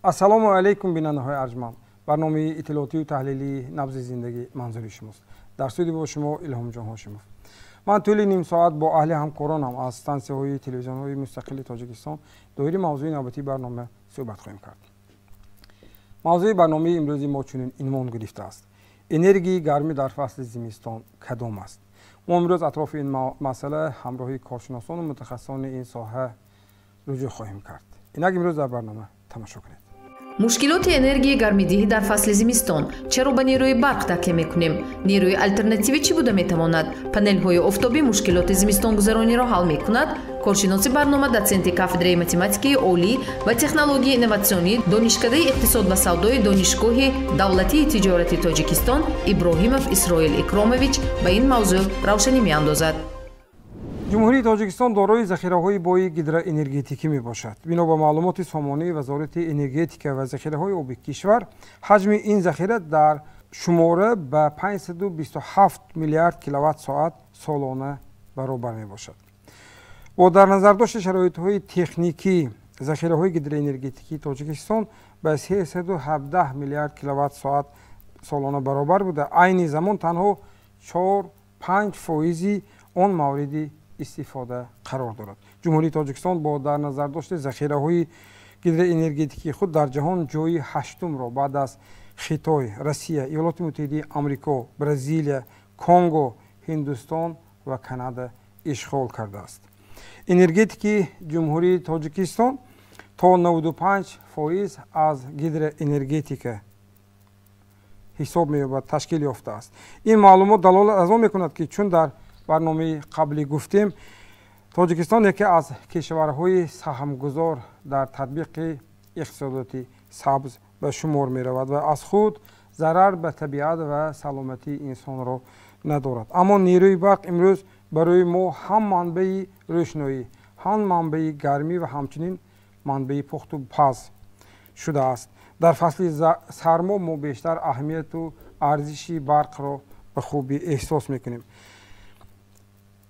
السلام علیکم بیننده‌های ارجمند. برنامه اطلاعاتی و تحلیلی نبض زندگی منظور شماست. در استودیو با شما الهام جان هاشمov. من طول نیم ساعت با اهل همکارانم از استانسی‌های تلویزیون‌های مستقل تاجیکستان دوری موضوع نوبتی برنامه صحبت خواهیم کرد. موضوع برنامه امروز ما چنین عنوان گرفته است: انرژی گرمی در فصل زمستان کدام است؟ ما امروز اطراف این مسئله همراهی کارشناسان و متخصصان این ساحه رجوع خواهیم کرد. اینک امروز در برنامه تماشا کنید. مشکلات انرژی گرمیدهی در فصل زمستان چرا به نیروی برق تکیه میکنیم؟ نیروی الटरनेटिوی چی بوده میتواند؟ پنل های آفتابی مشکلات زمستان گذرانی را حل میکند؟ کارشناس برنامه دوцент کافدره متماتیکی عالی و تکنولوژی اینواتسیونی دانشکده اقتصاد و سودای دانشگاه دولتی تجارتی تاجیکستان ابراهیمов اسرائیل اکرامویچ به این موضوع روشنی میاندازد. جمهوری تاجیکستان دارای ذخیره‌های بای گیدروانرژیتیکی میباشد. بنا به معلومات سامانه وزارت انرژتیک و ذخیره‌های آبی کشور، حجم این ذخیره در شماره به 527 میلیارد کیلووات ساعت سالانه برابر میباشد. با در نظر داشت شرایط‌های تکنیکی ذخیره‌های گیدروانرژیتیکی تاجیکستان به 317 میلیارد کیلووات ساعت سالانه برابر بوده، عین زمان تنها 4-5% آن موردی استفاده قرار دارد. جمهوری تاجیکستان با در نظر داشت ذخیره‌های گیدروانرژیتیکی خود در جهان جای هشتم را بعد از خیتای، روسیه، ایالات متحده آمریکا، برزیل، کنگو، هندوستان و کانادا اشغال کرده است. انرژتیک جمهوری تاجیکستان تا 95% از گیدروانرژیتیک حساب می‌یابد تشکیل یافته است. این معلومات دلالت از آن می‌کند که چون در برنامه قبلی گفتیم تاجیکستان یکی از کشورهای سهمگذار در تطبیق اقتصادی سبز به شمار می رود و از خود ضرر به طبیعت و سلامتی انسان را ندارد. اما نیروی برق امروز برای ما هم منبع روشنایی، هم منبع گرمی و همچنین منبع پخت و پز شده است. در فصل سرما ما بیشتر اهمیت و ارزش برق را به خوبی احساس میکنیم.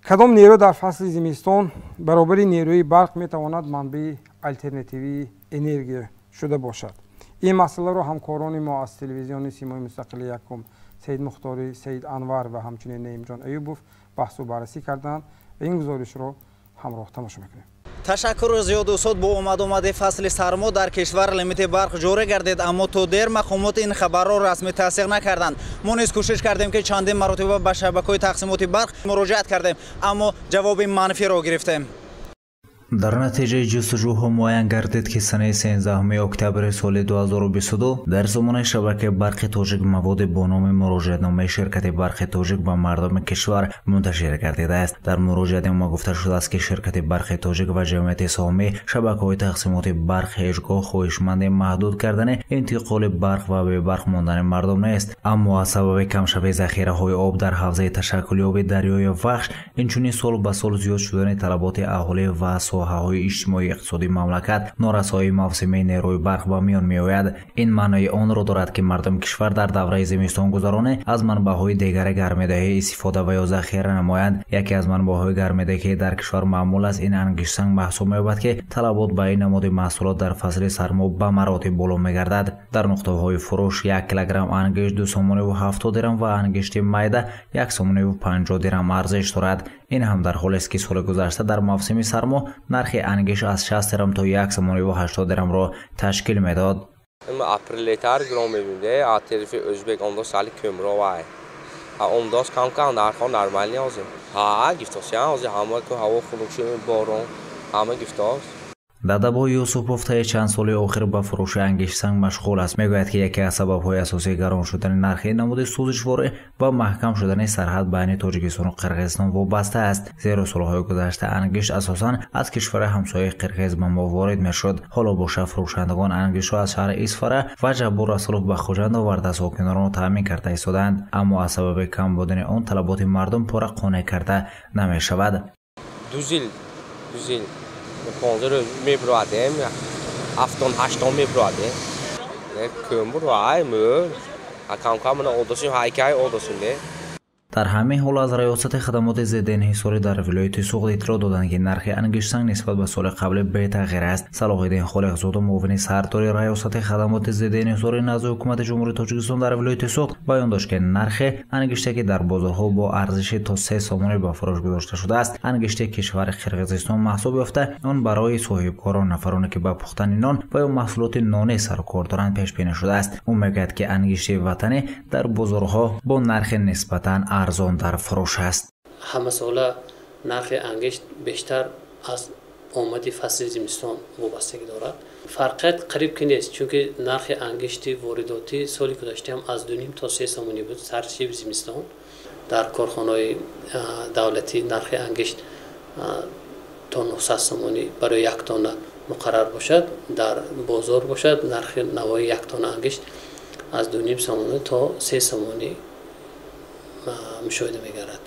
کدام نیرو در فصل زمستان برابر نیروی برق میتواند منبع الटरनेटिوی انرژی شده باشد؟ این مسئله را همکاران ما از تلویزیون سیمای مستقل یکم سید مختاری، سید انور و همچنین نعیم جان ایوبوف بحث و بررسی کردند و این گزارش را همراه تماشا میکنیم. تشکر زیاد دوستان. با آمد فصل سرما در کشور لیمیت برق جاری گردید، اما تا دیر مقامات این خبر را رسمی تصدیق نکردند. ما نیز کوشش کردیم که چندین مرتبه به شبکه‌های تقسیمات برق مراجعت کردیم، اما جواب منفی را گرفتیم. در نتیجه جستجوها معین گردید که سنه 13 اکتبر سال 2022 در زمان شبکه برق تاجیک مواد با نام مراجعتنامه شرکت برق تاجیک به مردم کشور منتشر گردیده است. در مراجعت ما گفته شده است که شرکت برق تاجیک و جمعیت سهامی شبکه‌های تقسیمات برق هیچگاه خواهشمند محدود کردن انتقال برق و به برق ماندن مردم نیست، اما از سبب کمشوی ذخیره‌های آب در حوزه تشکل آب دریای وخش اینچنین سال به سال زیاد شدن طلبات اهالی و ساحه‌های اجتماعی اقتصادی مملکت نارسایی موسمی نیروی برق به میان میآید. این معنای آن را دارد که مردم کشور در دوره زمستان گذرانه از منبع‌های دیگر گرمایدهی استفاده و یا ذخیره نمایند. یکی از منبع‌های گرمایدهی که در کشور معمول است این انگشت سنگ محسوب می‌یابد که طلبات به این نماد محصولات در فصل سرما به مراتب بالا می‌گردد. در نقطه‌های فروش 1 کیلوگرم انگشت 2.70 درم و انگشت میده 1.50 درم ارزش دارد. این هم در حالی است که سال گذشته در موسم سرما نرخ انگشت از 60 درم تا 1.80 درم را تشکیل میداد. Aprilitar gram می‌بینه آتریف ازبک انداز سالی کمروای. انداز کم کم نرخ نرمال نیازه. گفتاس یعنی همه که هوا خنک بارون همه گفتاس. дадабой юсупов таи чанд соли охир ба фурӯши ангишсанг машғул аст. мегӯяд ки яке аз сабабҳои асосии гарон шудани нархи намуди сӯзишворӣ ва маҳкам шудани сарҳад байни тоҷикистону қирғизистон вобаста аст, зеро солҳои гузашта ангишт асосан аз кишвари ҳамсояи қирғиз ба мо ворид мешуд. ҳоло боша фурӯшандагон ангиштро аз шаҳри Исфара ва Ҷаббур Расулов ба Хуҷанд оварда сокинонро таъмин карда истодаанд, аммо аз сабаби кам будани он талаботи мардум пора қонеъ карда намешавад. 15 میبرادیم 7-8 میبرادیم کم بود وای مر کم من اودشیم هایکای اودشونه дар ҳамин ҳол аз раёсати хадамоти зидди инҳисорӣ дар вилояти Суғд иттилоъ доданд ки нархи ангиштсанг нисбат ба соли қаблӣ бетағйир аст. Салоҳиддин Холиқзода муовини сардори раёсати хадамоти зидди инҳисорӣ назди ҳукумати ҷумҳурии Тоҷикистон дар вилояти Суғд баён дошт ки нархи ангиште ки дар бозорҳо бо арзиши то 3 сомонӣ ба фурӯш гузошта шудааст, ангишти кишвари Қирғизистон маҳсуб ёфта, он барои соҳибкорон, нафароне ки ба пухтани нон ва ё маҳсулоти нонӣ сару кор доранд пешбинӣ шудааст. Ӯ мегӯяд ки ангишти ватанӣ дар бозорҳо бо нархи нисбатан арзон дар фурӯш аст. ҳама сола нархи ангишт бештар аз омади фасли зимистон вобастагӣ дорад. фарқият қариб ки нест, чунки нархи ангишти воридотӣ соли гузашта ҳам аз 2 то 3 сомонӣ буд сарши зимистон. дар корхонаҳои давлатӣ нархи ангишт то 900 сомонӣ барои 1 тонна муқаррар бошад. дар бозор бошад нархи навои 1 тонна ангишт аз 2 сомонӣ то 3 сомонӣ мушоҳида мегардад.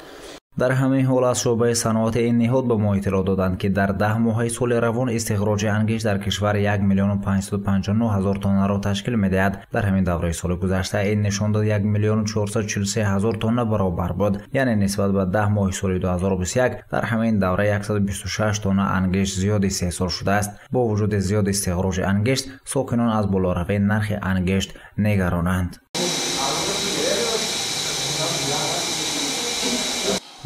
дар ҳамин ҳол аз шуъбаи саноати ин ниҳод ба мо иттилоъ доданд ки дар 10 моҳаи соли равон истихроҷи ангишт дар кишвар 1 млн 559 ҳазор тоннаро ташкил медиҳад. дар ҳамин давраи соли гузашта ин нишон дод 1 млн 443 ҳазор тонна баробар буд, яъне нисбат ба 10 моҳи соли 2021 дар ҳамин давра 126 тонна ангишт зиёд истеҳсол шудааст. бо вуҷуди зиёд истихроҷи ангишт, сокинон аз болоравии нархи ангишт негаронанд.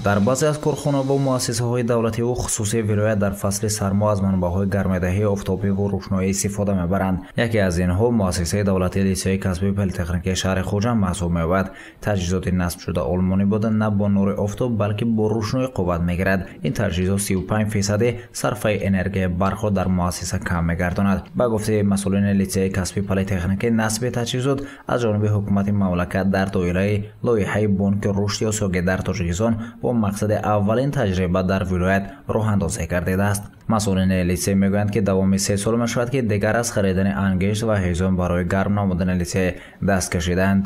дар баъзе аз корхонаҳо ва муассисаҳои давлативу хусусии вилоят дар фасли сармо аз манбаъҳои гармидаҳии офтобиву рӯшноӣ истифода мебаранд. яке аз инҳо муассисаи давлатии литсеи касбии политехникаи шаҳри Хуҷанд маҳсуб меёбад. таҷҳизоти насбшуда олмонӣ буда на бо нури офтоб, балки бо рӯшноӣ қувват мегирад. ин таҷҳизот 35% сарфаи энергияи барқро дар муассиса кам мегардонад. ба гуфтаи масъулини литсеи касбии политехникаи насби таҷҳизот аз ҷониби ҳукумати мамлакат дар доираи лоиҳаи бонки рушди осиёгӣ дар Тоҷикистон бо мақсади аввалин таҷриба дар вилоят роҳандозӣ гардидааст. масъулини литсей мегӯянд ки давоми 3 сол мешавад ки дигар аз харидани ангишт ва ҳезон барои гарм намудани литсей даст кашиданд.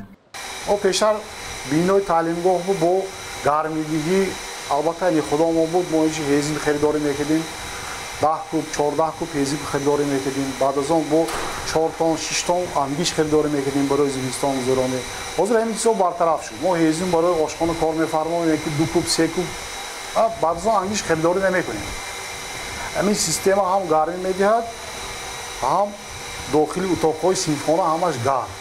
мо пешар бинои таълимгоҳ бо гармидиҳӣ албатта худо мо буд, мо ҳезин харидорӣ мекардем, 10 куб 14 куб ҳезин харидорӣ мекардем. баъд аз он бо 4 тонн 6 тонн ангишт харидорӣ мекардем барои зимистон гузаронӣ. ҳозир ҳамин чизо бартараф шуд. мо ҳезин барои ошхона кор мефармоем ки 2 куб 3 куб, баъд аз он ангишт харидорӣ намекунем. ҳамин система ҳам гармӣ медиҳад, ҳам дохили утоқҳои синфхона ҳамаш гарм.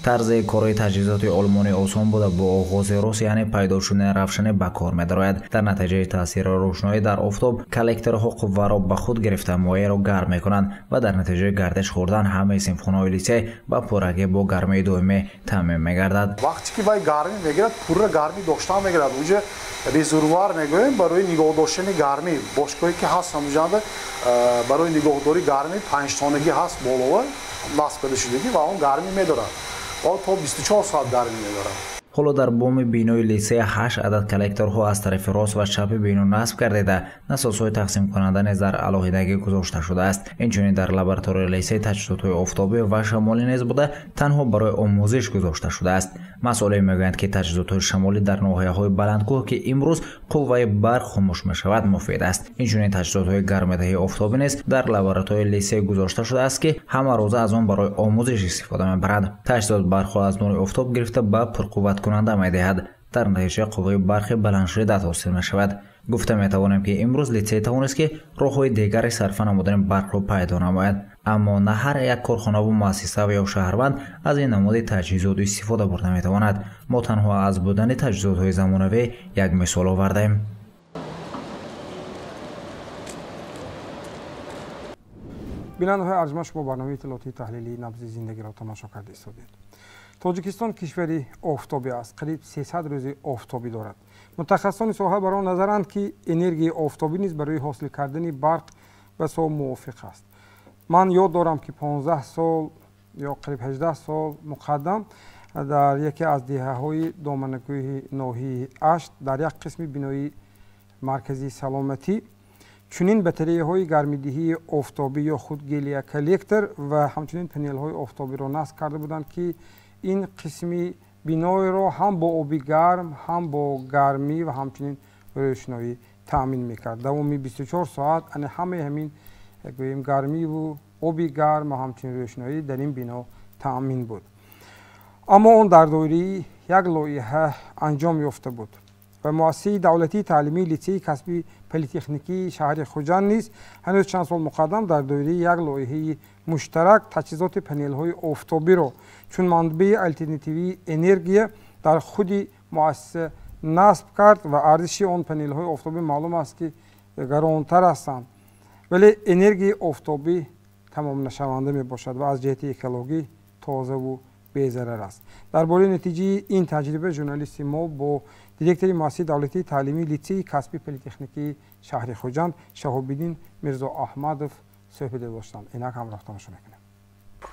тарзи кори таҷҳизоти олмонӣ осон буда бо оғози рост, яъне пайдо шудани равшанӣ ба кор медарояд. дар натиҷаи таъсири рӯшноӣ дар офтоб коллекторҳо қувваро ба худ гирифта моеъро гарм мекунанд ва дар натиҷаи гардиш хӯрдан ҳамаи синфхонаҳои литсей ба пуррагӣ бо гармии доимӣ таъмин мегардад. вақте ки вай гармӣ мегирад, пурра гармӣ доштан мегирад. уҷа резервуар мегӯем барои нигоҳ доштани гармӣ. бошгоҳе ки ҳаст ҳамҷанда барои нигоҳдори гармӣ 5 тоннагӣ ҳаст болова насб карда шудагӣ ва он гармӣ медорад. то 24 соат гармӣ медорад. ҳоло дар боми бинои литсей 8 адад коллекторҳо аз тарафи рост ва чапи бино насб гардида, насосҳои тақсимкунанда низ дар алоҳидагӣ гузошта шудааст. инчунин дар лабораторияи литсей таҷҳизотҳои офтобӣ ва шамолӣ низ буда танҳо барои омӯзиш гузошта шудааст. масъулин мегӯянд ки таҷҳизотҳои шамолӣ дар ноҳияҳои баландкӯҳ ки имрӯз қувваи барқ хомӯш мешавад муфид аст. инчунин таҷҳизотҳои гармидаҳии офтобӣ низ дар лабораторияи литсей гузошта шудааст ки ҳама рӯза аз он барои омӯзиш истифода мебарад. таҷҳизот барқро аз нури офтоб гирифта ба пурқувват кунанда медиҳад. дар натиҷа қувваи барқи баландшиддат ҳосил мешавад. гуфта метавонем ки имрӯз литсей тавонист ки роҳҳои дигари сарфа намудани барқро пайдо намояд, аммо на ҳар як корхонаву муассиса ё шаҳрванд аз ин намуди таҷҳизот истифода бурда метавонад. мо танҳо аз будани таҷҳизотҳои замонавӣ як мисол овардаем. бинандаҳои арзманд, шумо барномаи иттилоотии таҳлилии набзи зиндагиро тамошо карда истодед. тоҷикистон кишвари офтобӣ аст. қариб 300 рӯзи офтобӣ дорад. мутахассисони соҳа бар он назаранд ки энергияи офтобӣ низ барои ҳосил кардани барқ بسیار موافق است. من یاد دارم که 15 سال یا قریب 18 سال مقدم در یکی از دهه‌های دامنگوی ناحیه اشت در یک قسم بینایی مرکزی سلامتی چنین بطری‌های گرمیدهی آفتابی یا خود گلیا کلکتر و همچنین پنل‌های آفتابی را نصب کرده بودند که این قسمی بینای را هم با آبی گرم هم با گرمی و همچنین روشنایی تأمین میکرد. دوامی 24 ساعت همین گوییم گرمی و آبی گرم و همچنین روشنایی در این بنا تأمین بود. اما اون در دوره یک لایحه انجام یافته بود و مؤسسه دولتی تعلیمی لیسه کسبی پلیتکنیکی شهر خوجند نیز هنوز چند سال مقدم در دوره یک لایحه مشترک تجهیزات پنل‌های آفتابی را چون منبع الترناتیوی انرژی در خود مؤسسه نصب کرد و ارزش آن پنل‌های آفتابی معلوم است که گرانتر هستند، ولی انرژی آفتابی تمام نشونده می باشد و از جهت اکولوژی تازه و بی‌ضرر است. درباره نتیجه این تجربه ژورنالیست ما با دیرکتور مؤسسه دولتی تعلیمی لیسه کسبی پلیتکنیکی شهر خوجند شهاب‌الدین میرزا احمدов صحبت داشتند. اینک همراه تماشا میکنیم.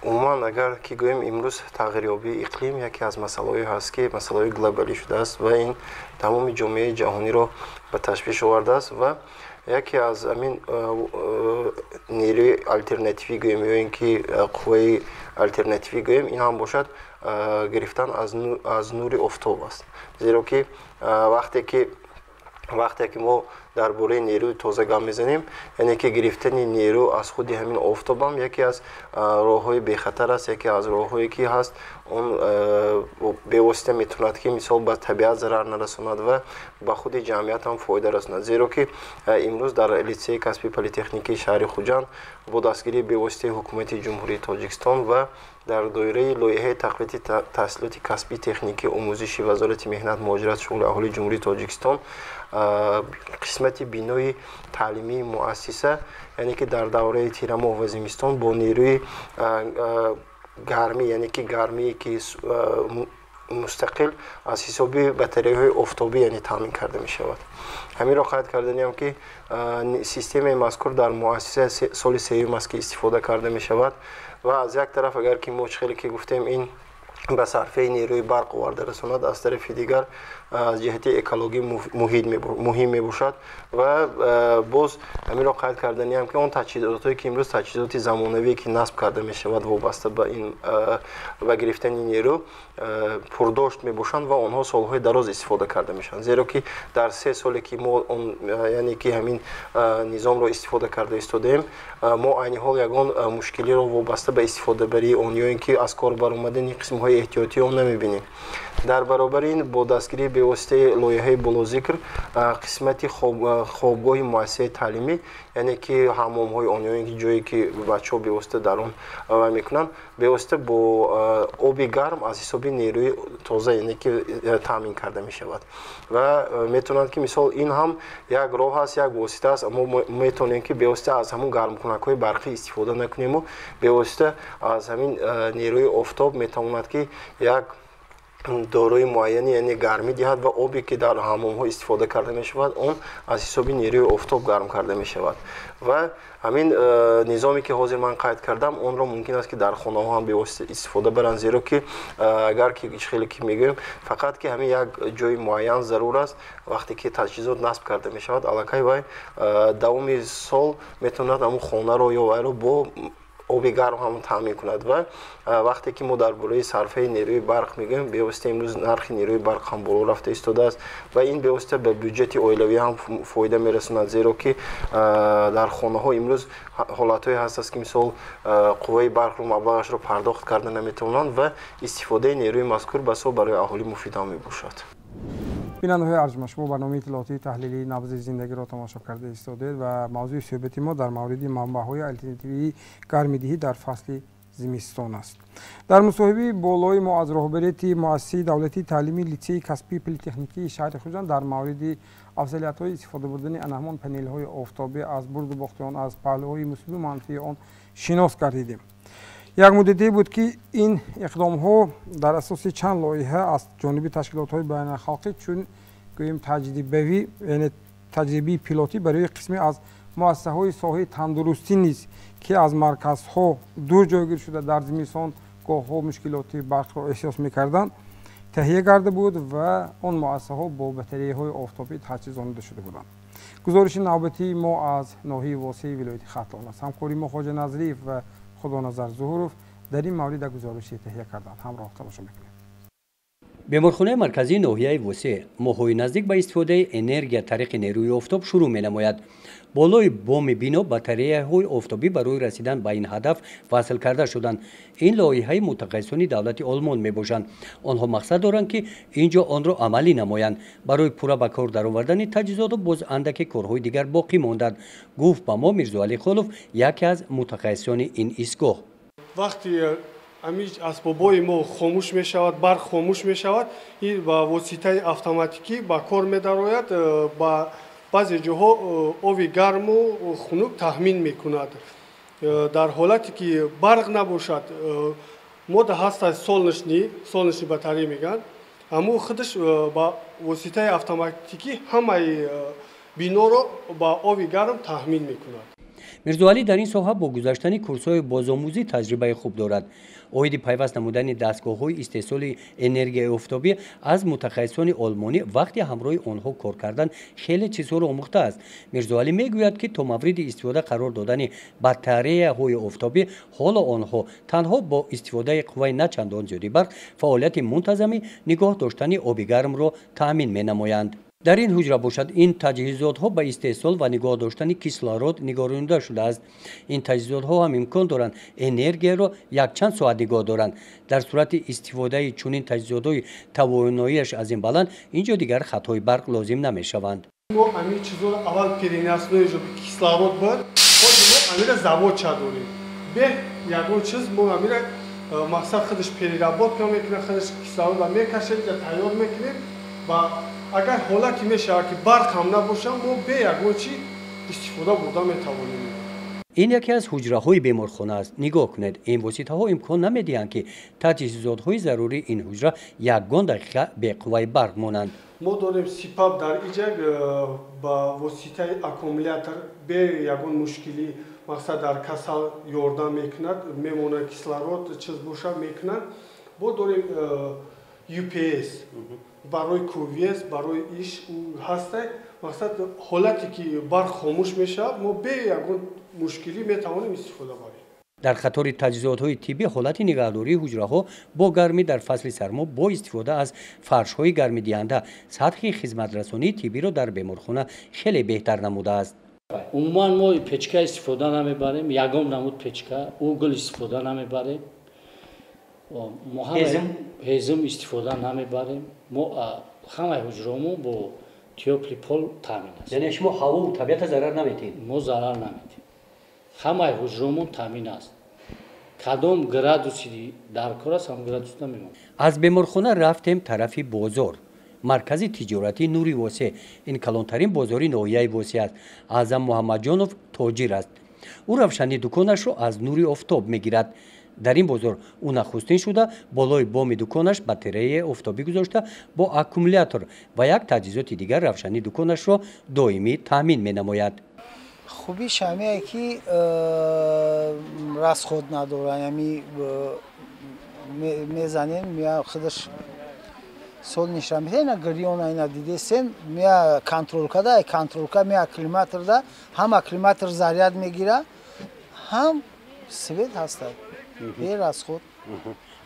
عموما اگر که گوییم امروز تغییریابی اقلیم یکی از مسائلی هست که مسئله گلوبالی شده است و این تمام جامعه جهانی را به تشویش آورده است و یکی از همین نیروی الترناتیوی گوییم یا اینکه قوه الترناتیوی گوییم این هم باشد گرفتن از نور آفتاب است. زیرا که وقتی که ما درباره نیروی تازه گام میزنیم یعنی که گرفتن نیرو از خود همین آفتاب هم یکی از راه‌های بی‌خطر است، یکی از راه‌هایی که هست اون به واسطه میتواند که مثال به طبیعت ضرر نرساند و به خود جمعیت هم فایده رساند. زیرا که امروز در لیسه کسبی پلیتکنیکی شهر خوجند با دستگیری به واسطه حکومت جمهوری تاجیکستان و در دایره لایحه تقویت تحصیلات کسبی تکنیکی آموزشی وزارت مهنت مهاجرت شغل اهالی جمهوری تاجیکستان قسمت بینای تعلیمی مؤسسه یعنی که در دوره تیر ماه و زمستان با نیروی گرمی یعنی که گرمی که مستقل از حسابی بطری‌های آفتابی یعنی تامین کرده می شود. همین را قید کردنیم که سیستم مذکور در مؤسسه سال سوم است که استفاده کرده می شود و از یک طرف اگر که ما خیلی که گفتیم این به صرفه نیروی برق آورده رساند، از طرف دیگر از جهت اکولوژی مهم می باشد و باز همین را قید کردنی هم که اون تجهیزاتی که امروز تجهیزات زمانوی که نصب کرده می شود وابسته به این و گرفتن نیرو پرداشت می باشند و آنها سالهای دراز استفاده کرده میشن. زیرا که در 3 سالی که ما یعنی که همین نظام را استفاده کرده استادیم ما عین حال یگان مشکلی را وابسته به استفاده بری آن یا اینکه از کار برآمدن قسم های احتیاطی آن نمیبینیم. در برابر این با دستگیری به واسطه لایحه بالاذکر قسمت خوابگاه مؤسسه تعلیمی یعنی که حمام های آن یا اینکه جایی که بچه‌ها به واسطه در آن عمل میکنن به واسطه با آبی گرم از حساب نیروی تازه یعنی که تامین کرده می شود و میتونند که مثال این هم یک راه است، یک واسطه است، اما میتونیم که به واسطه از همون گرم کنک های برقی استفاده نکنیم و به واسطه از همین نیروی آفتاب میتواند که یک داروی معینی یعنی گرمی دهد و آبی که در حمام ها استفاده کرده می شود اون از حساب نیروی آفتاب گرم کرده می شود و همین نظامی که حاضر من قید کردم اون را ممکن است که در خانه ها هم به واسطه استفاده برن. زیرا که اگر که خیلی که میگیم فقط که همین یک جای معین ضرور است وقتی که تجهیزات نصب کرده می شود الکی وای دوام سال میتوند همون خانه رو یا وای رو با آبی گرم هم تامین کند و وقتی که ما درباره صرفه نیروی برق میگیم به واسطه امروز نرخ نیروی برق هم بالا رفته ایستاده است و این به واسطه به بودجه اولویه هم فایده میرساند. زیرا که در خانه ها امروز حالتایی هست که مثلا قوه برق رو مبلغش رو پرداخت کرده نمیتونند و استفاده نیروی مذکور بسا برای اهالی مفید هم میباشد. بیننده های ارجمند شما برنامه اطلاعاتی تحلیلی نبض زندگی را تماشا کرده ایستادید و موضوع صحبت ما در مورد منبع‌های الترناتیوی گرمیدهی در فصل زمستان است. در مصاحبه بالای ما از راهبری مؤسسه دولتی تعلیمی لیسه کسبی پلیتکنیکی شهر خوجند در مورد افضلیت‌های استفاده بردن همان پنل‌های آفتابی از برد و باخت آن از پهلوهای مثبت و منفی آن شناس گردیدیم. یک مدتی بود که این اقدام ها در اساس چند لایحه از جانب تشکیلات های بین الخلقی چون گوییم تجربی یعنی تجربی پیلوتی برای قسمی از муассисаҳои соҳаи тандурустӣ низ ки аз марказҳо дур ҷойгир шуда дар зимистон гоҳҳо мушкилоти барқро эҳсос мекарданд таҳия карда буд ва он муассисаҳо бо батареяҳои офтобӣ таҷҳизонида шуда буданд. гузориши навбатии мо аз ноҳияи восеи вилояти хатлон аст. ҳамкори мо хоҷа назриев ва худоназар зуҳуров дар ин маврид гузориши таҳия карданд. ҳамроҳ тамошо мекунем. беморхонаи марказии ноҳияи восеъ моҳҳои наздик ба истифодаи энергия тариқи нерӯи офтоб шурӯъ менамояд. болои боми бино батареяҳои офтобӣ барои расидан ба ин ҳадаф васл карда шуданд. ин лоиҳаи мутахассисони давлати олмон мебошанд. онҳо мақсад доранд ки ин ҷо онро амалӣ намоянд. барои пурра ба кор даровардани таҷҳизоту боз андаке корҳои дигар боқӣ монданд, гуфт ба мо Мирзоалӣ Холов, яке аз мутахассисони ин истгоҳ. вақти амиш асбобои мо хомӯш мешавад, барқ хомӯш мешавад, ин ба воситаи автоматикӣ ба кор медарояд, ба баъзе ҷоҳо оби гарму хунук таъмин мекунад. дар ҳолате ки барқ набошад, модда ҳастаст солнечни батарея мегӯянд, аммо худаш ба воситаи автоматикӣ ҳамаи биноро ба оби гарм таъмин мекунад. мирзоалӣ дар ин соҳа бо гузаштани курсҳои бозомӯзӣ таҷрибаи хуб дорад. оиди пайваст намудани дастгоҳҳои истеҳсоли энергияи офтобӣ аз мутахассисони олмонӣ вақти ҳамроҳи онҳо кор кардан хеле чизҳоро омӯхтааст. мирзоалӣ мегӯяд ки то мавриди истифода қарор додани батареяҳои офтобӣ ҳоло онҳо танҳо бо истифодаи қувваи на чандон зиёди барқ фаъолияти мунтазами нигоҳ доштани оби гармро таъмин менамоянд. дар ин ҳуҷра бошад ин таҷҳизотҳо ба истеҳсол ва нигоҳ доштани кислород нигоронда шудааст. ин таҷҳизотҳо ҳам имкон доранд энергияро якчанд соат нигоҳ доранд. дар сурати истифодаи чунин таҷҳизотҳои тавоноияш аз ин баланд ин ҷо дигар хатҳои барқ лозим намешаванд. мо амин чизоро аввал переносное кислород буд, ҳозир мо амира заводча дорем. бе ягон чиз мо амира мақсад худаш переработка мекунем, худаш кислородро мекашем, тайёр мекунем ва агар ҳолате мешавад ки барқ ҳам набошад, мо бе ягон чи истифода бурда метавонем. ин яке аз ҳуҷраҳои беморхона аст. нигоҳ кунед, ин воситаҳо имкон намедиҳанд ки таҷҳизотҳои зарурии ин ҳуҷра ягон дақиқа беқувваи барқ монанд. мо дорем сипаб дар иҷа ба воситаи аккумулятор бе ягон мушкилӣ, мақсад дар касал ёрдам мекунад, мемонад кислород чиз бошад мекунад. мо дорем UPS барои кувес, барои иш ҳастад. мақсад ҳолате ки барқ хомӯш мешавад, мо бе ягон мушкилӣ метавонем истифода барем. дар қатори таҷҳизотҳои тиббӣ ҳолати нигаҳдории ҳуҷраҳо бо гармӣ дар фасли сармо бо истифода аз фаршҳои гармидиҳанда сатҳи хизматрасонии тиббиро дар беморхона хеле беҳтар намудааст. умуман мо печка истифода намебарем, ягон намуд печка, угл истифода намебарем, ҳезм истифода намебарем. мо ҳамаи ҳуҷраҳомон бо теплый пол таъмин аст. яъне шумо ҳавоу табиата зарар наметиҳед? мо зарар наметиҳем. ҳамаи ҳуҷраҳомон таъмин аст. кадом градуси дар кор аст, ҳам градус намемонад. аз беморхона рафтем тарафи бозор. маркази тиҷоратии Нури Восеъ, ин калонтарин бозори ноҳияи Восеъ аст. Аъзам Муҳаммаҷонов тоҷир аст. ӯ равшани дуконашро аз нури офтоб мегирад. дар ин бозор ӯ нахустин шуда болои боми дуконаш батареяи офтобӣ гузошта бо аккумулятор ва як таҷҳизоти дигар равшани дуконашро доимӣ таъмин менамояд. خوبی شمیه که راست خود نداره، یعنی میزنیم میا خودش سول نشان میده. اینا گریون اینا دیده سن میا کنترل کرده، کنترل کرده میا کیلومتر ده، هم کیلومتر زریاد میگیره، هم سوید هسته. به راست خود.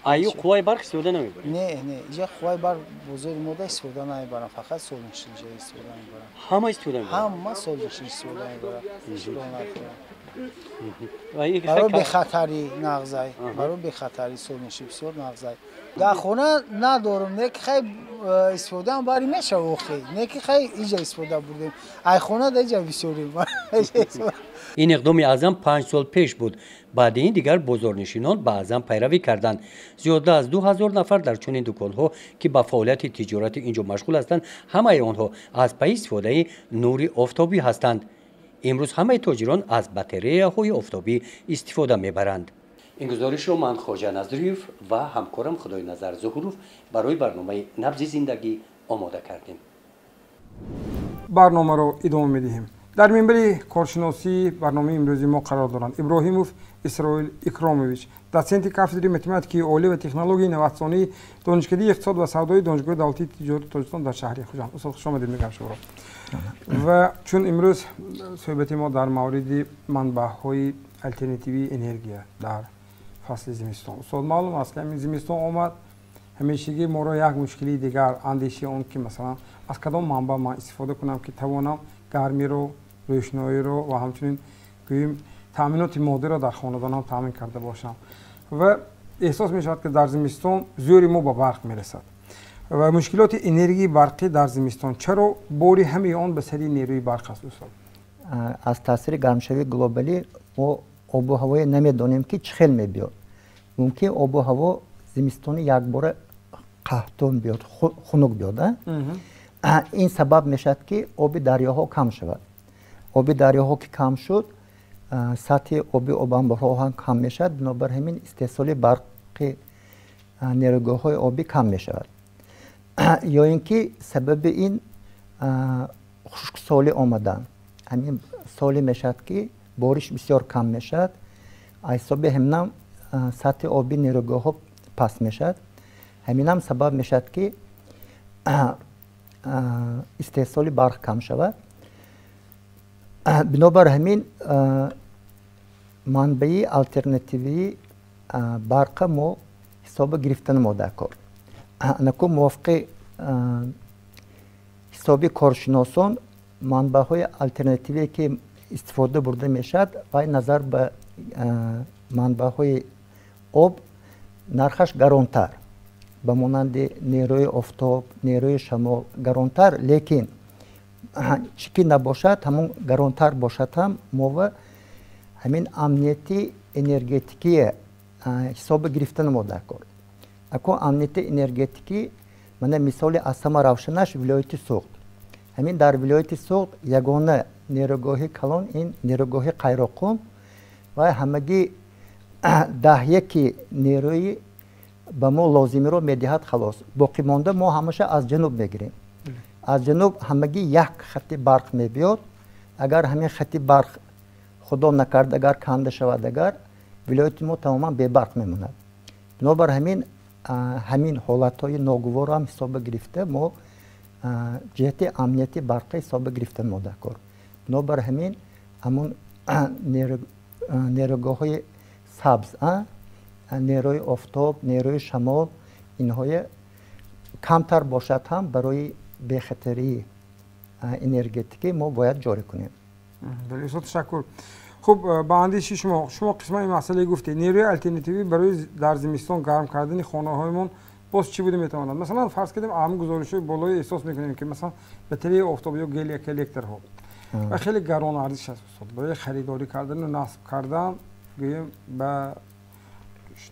آیا قوای برق استفاده نمیبره؟ نه نه، اینجا قوای برق بزرگ موده استفاده نمیبرن، فقط سول نشان استفاده میبرن. همه استفاده میبرن؟ همه سول نشان استفاده میبرن. برای به خطری نغزای، برای به خطری سول نشان بسیار نغزای. در خونه ندارم، نه که خیلی استفاده هم باری میشه وقتی، نه که خیلی اینجا استفاده بردیم. ای خونه در اینجا بسیاریم. این اقدام اعظم 5 سال پیش بود. بعد این دیگر بازارنشینان به اعظم پیروی کردند. زیاده از 2000 نفر در چنین دکان‌ها که با فعالیت تجارتی اینجا مشغول هستند، همه آنها از پی استفاده نور آفتابی هستند. امروز همه تاجران از باتری‌های آفتابی استفاده می‌برند. این گزارش رو من خواجه نظریف و همکارم خدای نظر ظهورов برای برنامه نبض زندگی آماده کردیم. برنامه رو ادامه می‌دهیم. در منبر کارشناسی برنامه امروزی ما قرار دارند ابراهیموف اسرائیل اکراموویچ دوسنت کافدری متماتیکی عالی و تکنولوژی نوآوری دانشکده اقتصاد و سودای دانشگاه دولتی تجارت تاجیکستان در شهر خوجند. استاد خوش آمدید میگم شما و چون امروز صحبت ما در مورد منبع‌های الटरनेटिव्ی انرژی در فصل زمستان. استاد معلوم است که زمستان آمد همیشگی ما را یک مشکلی دیگر اندیشه اون که مثلا از کدام منبع ما استفاده کنم که توانم گرمی رو روشنایی رو و همچنین گوییم تامینات ماده را در خانواده‌ام تامین کرده باشم و احساس می شود که در زمستان زوری ما به برق می رسد و مشکلات انرژی برقی در زمستان چرا باری همه آن به سری نیروی برق است استاد؟ از تاثیر گرمشوی گلوبالی ما آب و هوای نمیدانیم که چه خیلی میبیاد. ممکن آب و هوا زمستانی یک بار قحطان بیاد خنک بیاد. این سبب میشد که آب دریاها کم شود. آب دریاها که کم شد سطح آب انبارها هم کم میشد، بنابر همین استحصال برق نیروگاه‌های آبی کم میشود. یا اینکه سبب این خشکسالی آمدن، همین سالی میشد که بارش بسیار کم میشد، حساب همینم سطح آبی نیروگاه‌ها پس میشد. همینم سبب میشد که استحصال برق کم شود. بنابر همین منبع الटरनेटिव्ی برق ما حساب گرفتن ما در کار. نکو موافق حساب کارشناسان منبع‌های الटरनेटिव्ی که استفاده برده میشد و نظر به منبع‌های آب نرخش گرانتر به مانند نیروی آفتاب، نیروی شمال گرانتر، لیکن چی نباشد همون گرانتر باشد هم ما همین امنیتی انرژتیکی حساب گرفتن ما در کار. اکو امنیت انرژتیکی من مثال از همه روشنش ولایت سوخت. همین در ولایت سوخت یگانه نیروگاه کلان این نیروگاه قیراقوم و همگی 10 نیروی به ما لازمی رو میدهد. خلاص باقی مانده ما همشه از جنوب میگیریم. از جنوب همگی یک خط برق میبیاد. اگر همین خط برق خدا نکرد اگر کنده شود اگر ولایت ما تماما بی برق میموند. بنابر همین حالت های ناگوار هم حساب گرفته ما جهت امنیتی برقی حساب گرفته ما در کار. بنابر همین همون نیروگاه های سبز، نیروی آفتاب، نیروی شمال اینهای کمتر باشد هم برای بی‌خطری انرژتیکی ما باید جاری کنیم. بله استاد تشکر. خب با اندیشه شما قسمت این مسئله گفتید نیروی الटरनेटिव्ی برای در زمستان گرم کردن خانه هایمون باز چی بوده میتواند؟ مثلا فرض کنیم اهم گزارش‌های بالای احساس میکنیم که مثلا بطری آفتاب یا گل یک الکترها و خیلی گران ارزش است استاد برای خریداری کردن و نصب کردن گویم به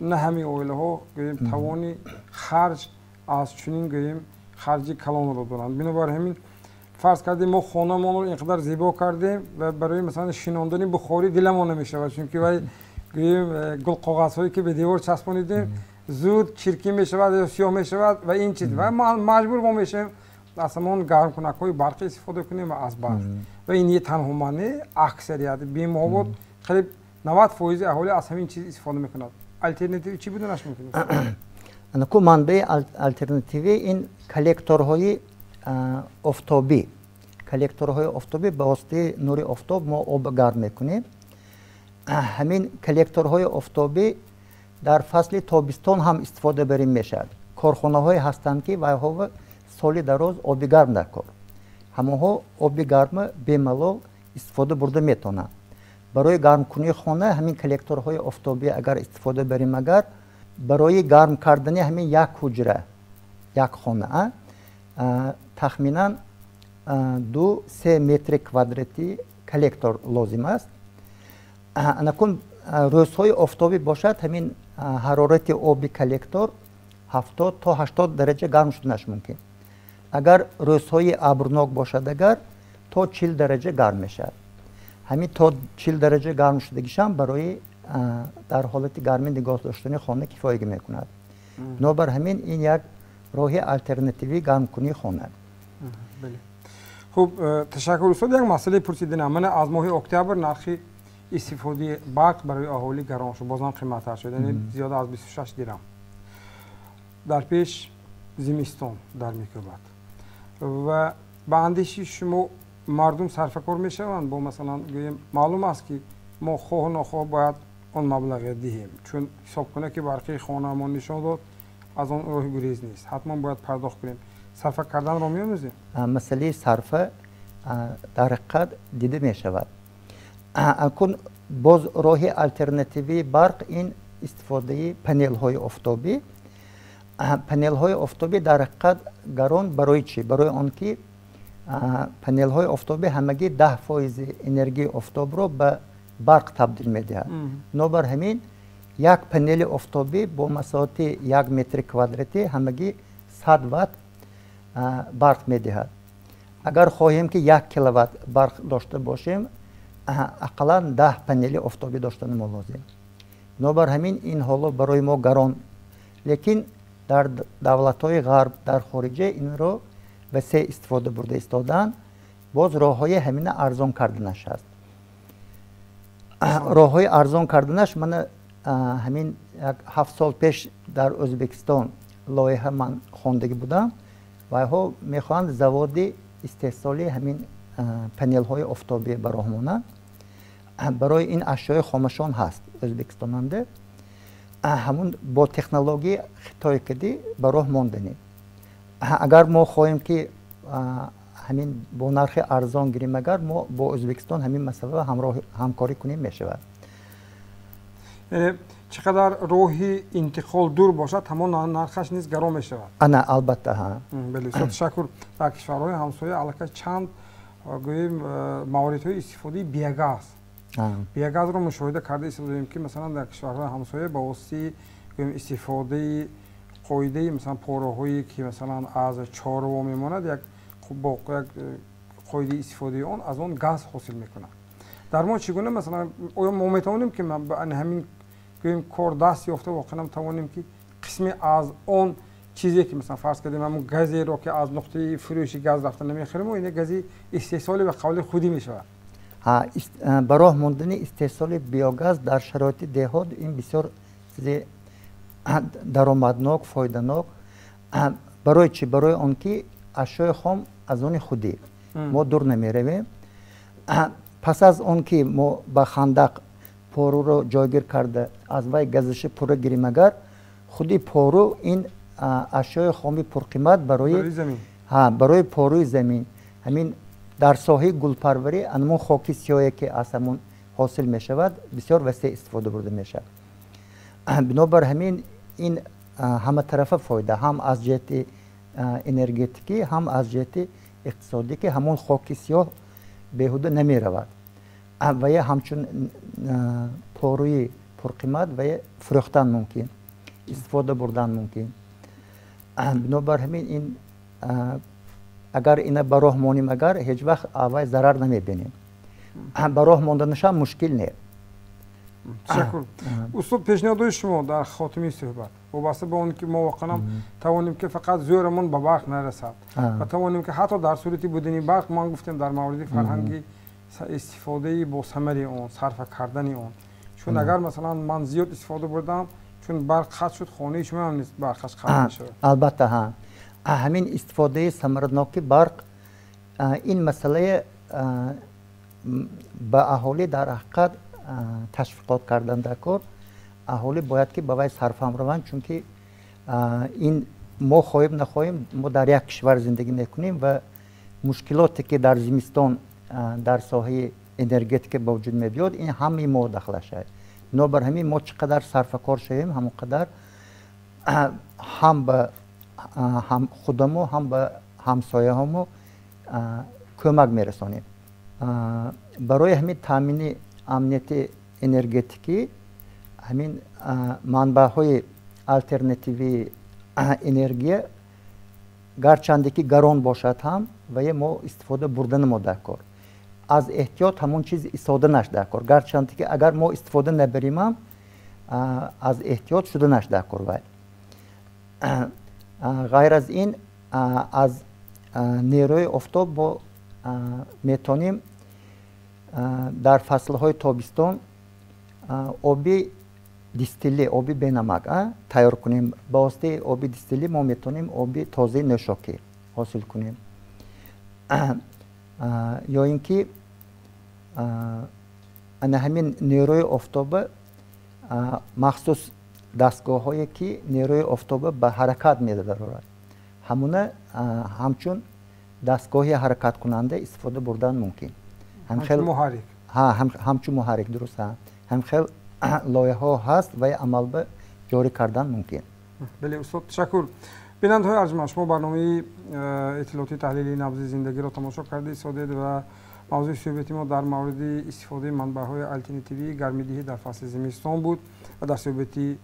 نه همه اویله ها گویم توانی خرج از چنین گویم خرجی کلان رو دارند. بنابر همین فرض کردیم ما خانه ما رو اینقدر زیبا کردیم و برای مثلا شیناندن بخاری دلمون نمیشه چون که وای گویم گل کاغذ هایی که به دیوار چسبانیدیم زود چرکی میشود یا سیاه میشود و این چیز و ما مجبور ما میشیم اصلا گرم کنک های برقی استفاده کنیم از برق و این یه تنها معنی اکثریت بی‌محابط قریب 90% اهالی از همین چیز استفاده میکنند. الटरनेटिव्ی چی بودنش میکنید؟ نکو منبع الटरनेटिव्ی این کلکتورهای آفتابی به واسطه نور آفتاب ما آب گرم میکنیم. همین کلکتورهای آفتابی در فصل تابستان هم استفاده بریم میشد. کارخانه های هستند که ویها سال دراز آب گرم در کار. همه آب گرم به ملال استفاده برده میتونند. برای گرم کنی خانه همین کلکتورهای آفتابی اگر استفاده بریم اگر برای گرم کردن همین یک حجره یک خانه تخمینا 2-3 متر کوادراتی کلکتور لازم است. نکن روزهای آفتابی باشد همین حرارت آب کلکتور 70 تا 80 درجه گرم شدنش ممکن. اگر روزهای ابرناک باشد اگر تا 40 درجه گرم میشد. همین تا 40 درجه گرم شدگیش هم برای در حالت گرمی نگاه داشتن خانه کفایت میکند. بنابر همین این یک راه الटरनेटिव्ی گرم کنی خانه. بله. خب تشکر استاد. یک مسئله پرسیدنم من از ماه اکتبر نرخ استفاده برق برای اهالی گران شد، بازم قیمت‌تر شد، یعنی زیاد از 26 درم. در پیش زمستان در میکوبد و به اندیشه شما مردم سرفکار میشوند با مثلا گویم معلوم است که ما خواه و ناخواه باید اون مبلغ دهیم، چون حساب کنه که برقی خانه ما نشان داد از اون راه گریز نیست، حتما باید پرداخت کنیم. صرفه کردن رو می‌آموزیم. مسئله صرفه در حقیقت دیده می شود. اکنون باز راه الटरनेटिव्ی برق این استفاده پنل های آفتابی. پنل های آفتابی در حقیقت گران برای چی؟ برای آنکه پنل های آفتابی همگی 10% انرژی آفتاب رو به برق تبدیل می دهد. بنابر همین یک پنل آفتابی با مساحت 1 متر کوادراتی همگی 100 وات برق می دهد. اگر خواهیم که 1 کیلووات برق داشته باشیم اقلا 10 پنل آفتابی داشتن ما لازم. بنابر همین این حالا برای ما گران، لیکن در دولت های غرب در خارجه این رو وسیع استفاده برده استادن. باز راه های همین ارزان کردنش هست. راه های ارزان کردنش من همین 7 سال پیش در ازبکستان لایحه من خواندگی بودم و ها میخواهند زواد استحصالی همین پنل های آفتابی به راه مانند. برای این اشیاء خامشان هست ازبکستاننده همون با تکنولوژی خطای کدی به راه ماندنی. اگر ما خواهیم که همین با نرخ ارزان گیریم، اگر ما با ازبکستان همین مسئله همکاری کنیم میشود. یعنی چقدر راهی انتقال دور باشد همون نرخش نیز گران می شود. نه البته ها. بله تشکر. در کشورهای همسایه علاقه چند گوییم مواردهای استفاده بیگاز بیگاز رو مشاهده کرده استفاده که مثلا در کشورهای همسایه با واسطه گوییم استفاده قاعده مثلا پاره‌هایی که مثلا از چهارو میماند یک با قاعده استفاده اون از اون گاز حاصل میکنه. در ما چگونه مثلا ما میتوانیم که من همین گوییم کار دست یافته واقعا توانیم که قسمی از اون چیزی که مثلا فرض کردیم همون گازی رو که از نقطه فروش گاز رفته نمیخریم و این گازی استحصال به قول خودی میشود. برای ماندن استحصال بیوگاز در شرایط دهات این بسیار چیز درآمدناک فایده‌ناک. برای چی؟ برای آنکه اشیاء خام از اون خودی ما دور نمیرویم. پس از آنکه ما با خندق پارو رو جایگیر کرده از وای گازش پورو گیریم، اگر خودی پارو این اشیاء خامی پرقیمت برای پاروی زمین همین در ساحه گلپروری انمون خاکی سیاهی که از همون حاصل می شود بسیار وسیع استفاده برده می شود. بنابر همین این همه طرفه فایده، هم از جهت انرژتیکی هم از جهت اقتصادی که همون خاکی سیاه بهوده نمی رود و یا همچون پاروی پرقیمت و یا فروختن ممکن، استفاده بردن ممکن. بنابر همین این اگر اینه به راه مانیم اگر هیچ وقت آوای ضرر نمی بینیم. به راه ماندنش هم مشکل نیست. تشکر. استاد پیشنهاد شما در خاتمه صحبت وابسته به اون که ما واقعا توانیم که فقط زورمون به برق نرسد و توانیم که حتی در صورتی بودنی برق ما گفتیم در مورد فرهنگی استفاده با ثمره اون صرف کردن اون، چون اگر مثلا من زیاد استفاده بردم چون برق خط شد خانه شما هم نیست برقش خط میشه. البته ها همین استفاده ثمرناک برق این مسئله به اهالی در حقیقت تشویقات کردن در کار. اهالی باید که باید صرف هم روند، چون که این ما خواهیم نخواهیم ما در یک کشور زندگی میکنیم و مشکلاتی که در زمستان در ساحه انرژتیک به وجود میاد این همه ما دخلش است. بنابر همین ما چقدر صرف کار شویم همونقدر هم به هم خودمو هم به همسایه همو کمک میرسانیم. برای همین تامین امنیت انرژتیکی همین منبع های الटरनेटिव्ی انرژی گرچند که گران باشد هم و ما استفاده بردن ما در کار از احتیاط همون چیز استفاده نش در کار، گرچند که اگر ما استفاده نبریم هم از احتیاط شده نش در کار. ولی غیر از این از نیروی آفتاب با метоним дар фаслҳои тобистон оби дистилли оби бенамак тайёр кунем. ба воситаи оби дистилли мо метонем оби тозаи нӯшокӣ ҳосил кунем. ё ин ки ана ҳамин нерӯи офтоба махсус дастгоҳҳое ки нерӯи офтоба ба ҳаракат медарорад, ҳамуна ҳамчун дастгоҳи ҳаракаткунанда истифода бурдан мумкин. ҳамчун муҳаррик дуруст ҳамхел лоиҳаҳо ҳаст ва амалба ҷорӣ кардан мумкин. бале устод ташаккур. бинандаҳои арҷуманд, шумо барномаи иттилоотӣ таҳлили набзи зиндагиро тамошо карда истодед ва мавзӯи суҳбати мо дар мавриди истифодаи манбаъҳои алтернативии гармидиҳӣ дар фасли зимистон буд ва дар суҳбати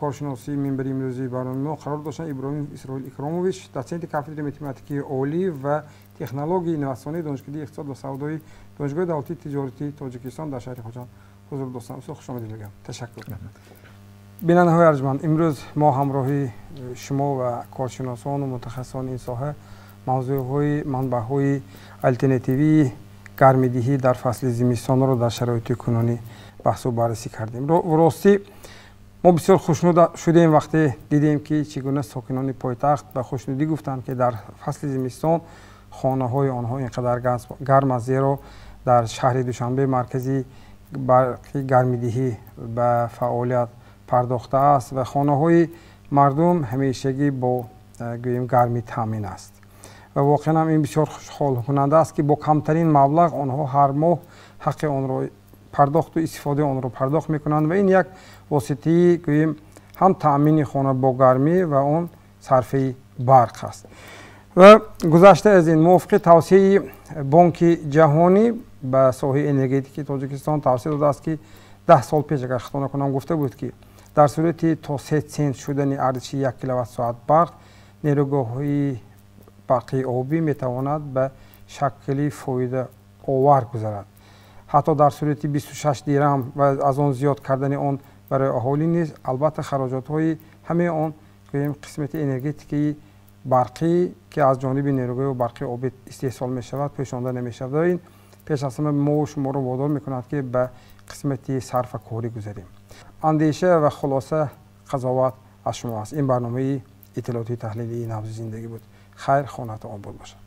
коршиносии минбари имрӯзии барномаи мо қарор доштанд Иброҳим Исроил Икромович, доценти кафедраи математикии олӣ ва технологияи инноватсионии донишгоҳи иқтисод ва савдои донишгоҳи давлатии тиҷорати Тоҷикистон дар шаҳри Хоҷанд ҳузур достанд. Устод хушомадед мегӯям. Ташаккур. бинандаҳои арҷуманд, имрӯз мо ҳамроҳи шумо ва коршиносону мутахассисони ин соҳа мавзӯъҳои манбаъҳои алтернативии гармидиҳӣ дар фасли зимистонро дар шароити кунунӣ баҳсу баррасӣ кардем. ростӣ мо бисёр хушнуд шудем вақте дидем ки чӣ гуна сокинони пойтахт ба хушнудӣ гуфтанд ки дар фасли зимистон хонаҳои онҳо инқадар гарм аст, зеро дар шаҳри Душанбе маркази барқи гармидиҳӣ ба фаъолият пардохтааст ва хонаҳои мардум ҳамешагӣ бо гӯем гармӣ таъмин аст. ва воқеан ҳам ин бисёр хушҳолкунанда аст ки бо камтарин маблағ онҳо ҳар моҳ ҳаққи онро пардохту истифодаи онро пардохт мекунанд ва ин як воситаи гӯем ҳам таъмини хона бо гармӣ ва он сарфаи барқ аст. ва гузашта аз ин мувофиқи тавсияи Бонки ҷаҳонӣ ба соҳаи энергетикии Тоҷикистон тавсия додааст ки 10 сол пеш агар хато накунам гуфта буд ки дар сурати то 3 цент шудани арзиши 1 киловаттсоат барқ нерӯгоҳҳои барқи обӣ метавонад ба шакли фоида овар гузарад. ҳатто дар сурати 26 дирҳам ва аз он зиёд кардани он барои аҳолӣ низ албатта хароҷотҳои ҳамаи он гӯем қисмати энергетикаи барқӣ ки аз ҷониби нерӯгоҳи барқи обӣ истеҳсол мешавад пӯшонда намешавад. ин пеш аз ҳама мо шуморо водор мекунад ки ба қисмати сарфакорӣ гузарем. андеша ва хулоса қазоват аз шумо аст. ин барномаи иттилоотии таҳлилии набзи зиндагӣ буд. хайр, хонатон обод бошад.